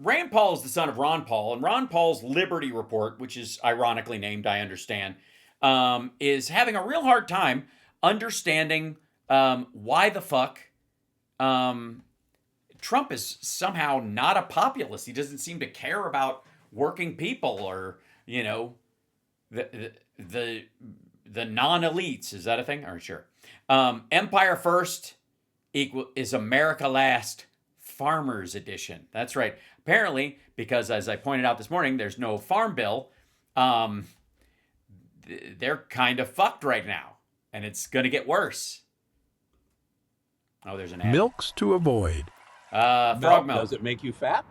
Rand Paul is the son of Ron Paul, and Ron Paul's Liberty Report, which is ironically named, I understand, is having a real hard time understanding why the fuck Trump is somehow not a populist. He doesn't seem to care about working people or, you know, the non-elites. Is that a thing? Or sure. Empire First is America Last Farmers Edition. That's right. Apparently, because as I pointed out this morning, there's no farm bill. They're kind of fucked right now, and it's going to get worse. Oh, there's an ad. Milks to avoid. Frog milk. Does it make you fat?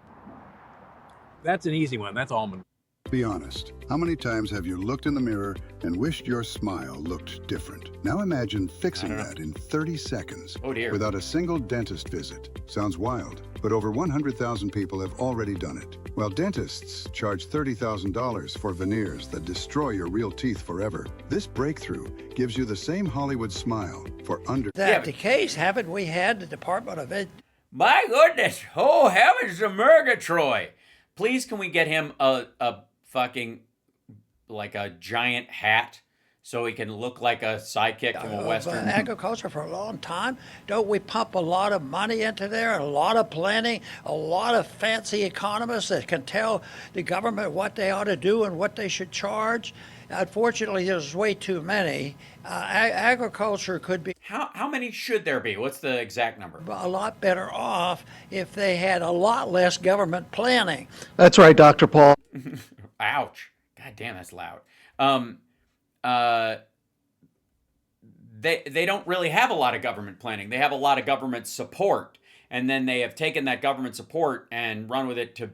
That's an easy one. That's almond. Be honest. How many times have you looked in the mirror and wished your smile looked different? Now imagine fixing that in 30 seconds. Oh dear. Without a single dentist visit. Sounds wild, but over 100,000 people have already done it. While dentists charge $30,000 for veneers that destroy your real teeth forever, this breakthrough gives you the same Hollywood smile for under... That the case, haven't we had the Department of Ed? My goodness. Oh, heavens to Murgatroyd. Please, can we get him a fucking, like a giant hat so he can look like a sidekick from a Western? Agriculture for a long time. Don't we pump a lot of money into there, a lot of planning, a lot of fancy economists that can tell the government what they ought to do and what they should charge? Unfortunately, there's way too many. Agriculture could be How many should there be? What's the exact number? a lot better off if they had a lot less government planning. That's right, Dr. Paul. Ouch. God damn, that's loud. They don't really have a lot of government planning. They have a lot of government support. And then they have taken that government support and run with it to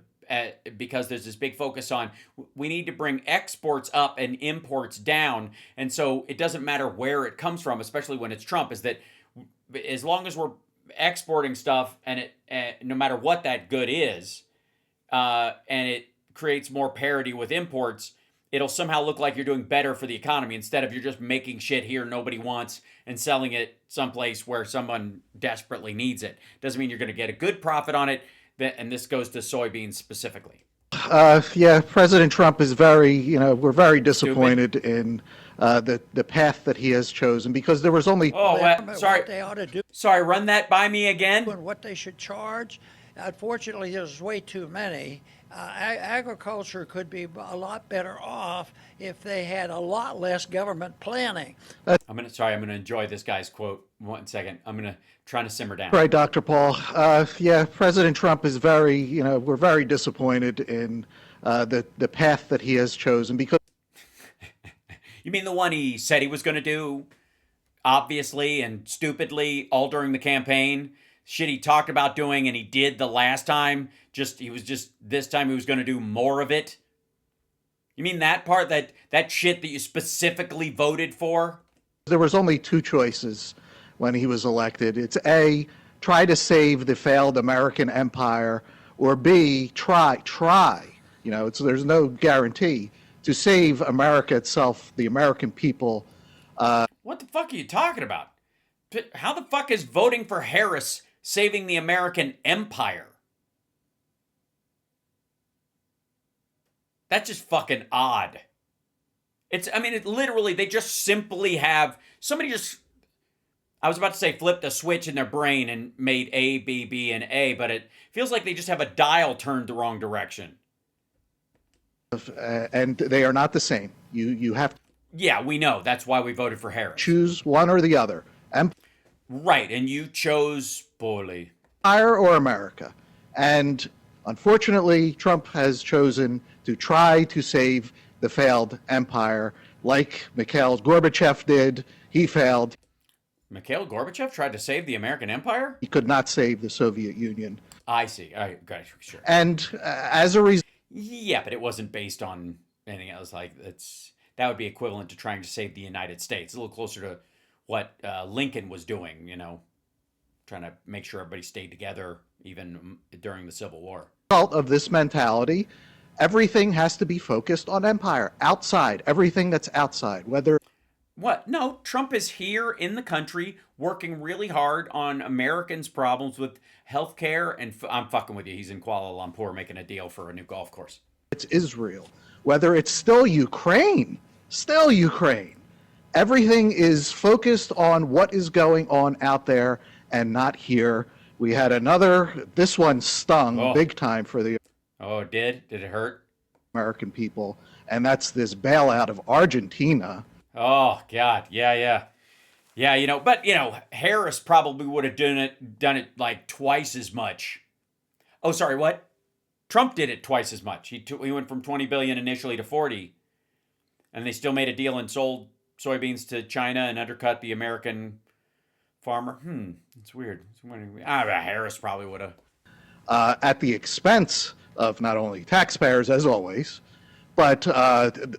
because there's this big focus on we need to bring exports up and imports down. And so it doesn't matter where it comes from, especially when it's Trump, is that as long as we're exporting stuff and no matter what that good is, and it creates more parity with imports, it'll somehow look like you're doing better for the economy instead of you're just making shit here nobody wants and selling it someplace where someone desperately needs it. Doesn't mean you're going to get a good profit on it. And this goes to soybeans specifically. Yeah, President Trump is we're very disappointed in the path that he has chosen because there was only... Sorry. What they ought to do. Sorry, run that by me again. And what they should charge. Unfortunately, there's way too many. Agriculture could be a lot better off if they had a lot less government planning. I'm gonna enjoy this guy's quote. 1 second. I'm gonna try to simmer down. Right, Dr. Paul. Yeah, President Trump is we're very disappointed in the path that he has chosen because... You mean the one he said he was going to do, obviously and stupidly, all during the campaign? Shit he talked about doing and he did the last time. This time he was going to do more of it. You mean that part, that shit that you specifically voted for? There was only two choices when he was elected. It's A, try to save the failed American empire, or B, try, there's no guarantee to save America itself, the American people. What the fuck are you talking about? How the fuck is voting for Harris saving the American empire? That's just fucking odd. Literally, they just simply have, I was about to say flipped a switch in their brain and made A, B, B, and A, but it feels like they just have a dial turned the wrong direction. And they are not the same. You have to... Yeah, we know. That's why we voted for Harris. Choose one or the other. Right, and you chose poorly. Empire or America. And unfortunately, Trump has chosen to try to save the failed empire like Mikhail Gorbachev did. He failed. Mikhail Gorbachev tried to save the American empire? He could not save the Soviet Union. I see. All right, got it, sure. And as a result... Yeah, but it wasn't based on anything else. That would be equivalent to trying to save the United States. A little closer to what Lincoln was doing, trying to make sure everybody stayed together even during the Civil War. Result of this mentality, everything has to be focused on empire, outside, everything that's outside, whether... What? No, Trump is here in the country working really hard on Americans' problems with health care. And I'm fucking with you. He's in Kuala Lumpur making a deal for a new golf course. It's Israel, whether it's still Ukraine, everything is focused on what is going on out there and not here. We had this one stung big time for the Oh, it did? Did it hurt? American people, and that's this bailout of Argentina. Oh, God. Yeah. Yeah, but, Harris probably would have done it like twice as much. Oh, sorry, what? Trump did it twice as much. He went from 20 billion initially to 40, and they still made a deal and sold soybeans to China and undercut the American farmer. It's weird. Harris probably would have. At the expense of not only taxpayers, as always, but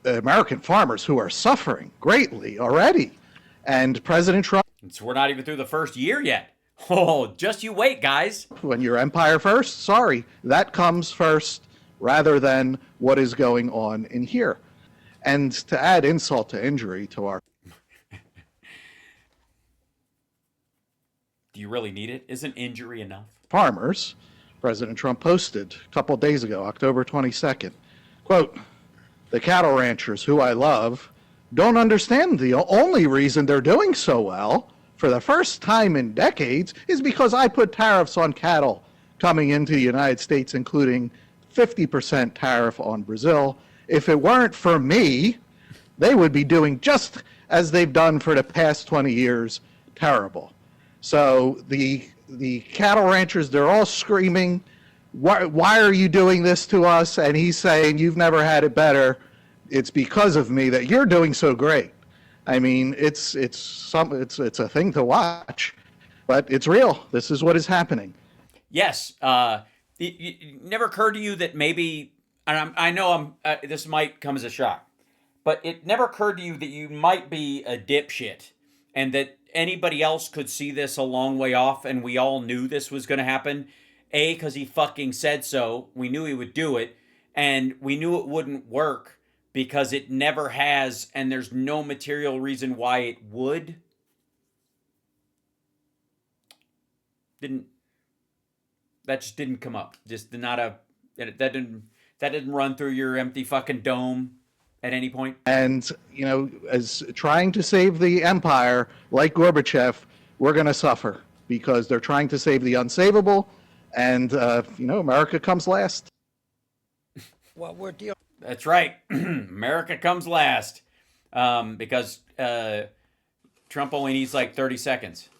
American farmers who are suffering greatly already. And President Trump... So we're not even through the first year yet. Oh, just you wait, guys. When you're empire first, sorry, that comes first rather than what is going on in here. And to add insult to injury to our... Do you really need it? Isn't injury enough? Farmers, President Trump posted a couple days ago, October 22nd, quote, "The cattle ranchers who I love don't understand the only reason they're doing so well for the first time in decades is because I put tariffs on cattle coming into the United States, including 50% tariff on Brazil. If it weren't for me, they would be doing just as they've done for the past 20 years, terrible." So the cattle ranchers, they're all screaming, why are you doing this to us? And he's saying, you've never had it better. It's because of me that you're doing so great. I mean, it's a thing to watch, but it's real. This is what is happening. Yes. It never occurred to you that maybe, and I know this might come as a shock, but it never occurred to you that you might be a dipshit and that anybody else could see this a long way off and we all knew this was going to happen. A, because he fucking said so. We knew he would do it. And we knew it wouldn't work because it never has, and there's no material reason why it would. That just didn't come up. That didn't run through your empty fucking dome at any point. And, as trying to save the empire, like Gorbachev, we're going to suffer because they're trying to save the unsavable. And, America comes last. Well, we're dealing. That's right. America comes last because Trump only needs like 30 seconds.